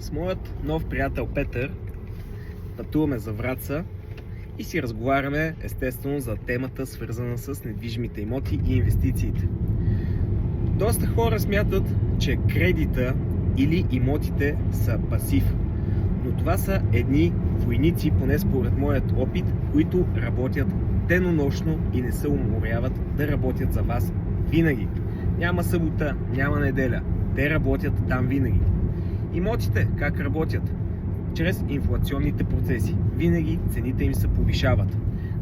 С моят нов приятел Петър пътуваме за Враца и си разговаряме естествено за темата, свързана с недвижимите имоти и инвестициите. Доста хора смятат, че кредита или имотите са пасив, но това са едни войници, поне според моят опит, които работят денонощно и не се уморяват да работят за вас винаги. Няма събота, няма неделя. Те работят там винаги. Имотите как работят? Чрез инфлационните процеси. Винаги цените им се повишават.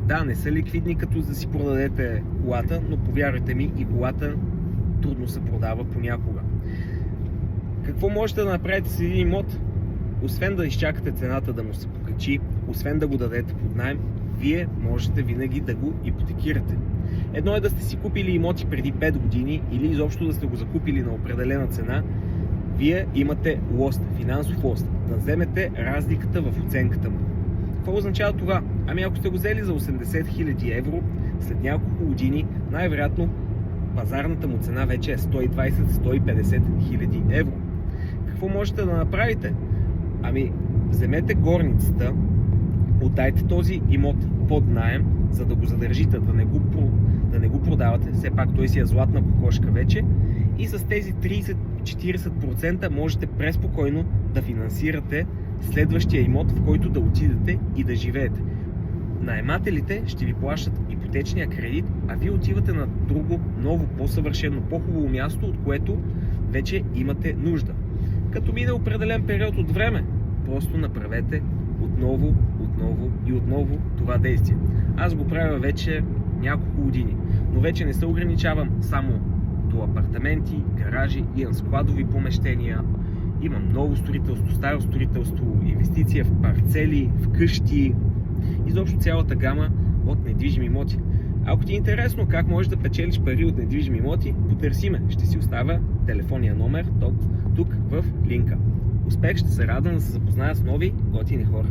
Да, не са ликвидни като да си продадете колата, но повярвайте ми, и колата трудно се продава понякога. Какво можете да направите с един имот? Освен да изчакате цената да му се покачи, освен да го дадете под наем, вие можете винаги да го ипотекирате. Едно е да сте си купили имоти преди 5 години или изобщо да сте го закупили на определена цена. Вие имате лост, финансов лост, да вземете разликата в оценката му. Какво означава това? Ами ако сте го взели за 80 000 евро, след няколко години най-вероятно пазарната му цена вече е 120-150 000 евро. Какво можете да направите? Ами вземете горницата, отдайте този имот под наем, за да го задържите, да не го продавате, все пак той си е златна кокошка вече, и с тези 30-40% можете преспокойно да финансирате следващия имот, в който да отидете и да живеете. Наемателите ще ви плащат ипотечния кредит, а вие отивате на друго, ново, по-съвършено, по-хубаво място, от което вече имате нужда. Като мине определен период от време, просто направете отново и отново това действие. Аз го правя вече няколко години, но вече не се ограничавам само до апартаменти, гаражи, имам складови помещения, имам ново строителство, старо строителство, инвестиция в парцели, в къщи, изобщо цялата гама от недвижими имоти. Ако ти е интересно как можеш да печелиш пари от недвижими имоти, потърси ме. Ще си оставя телефонния номер тук в линка. Успех, ще се радвам да се запозная с нови готини хора.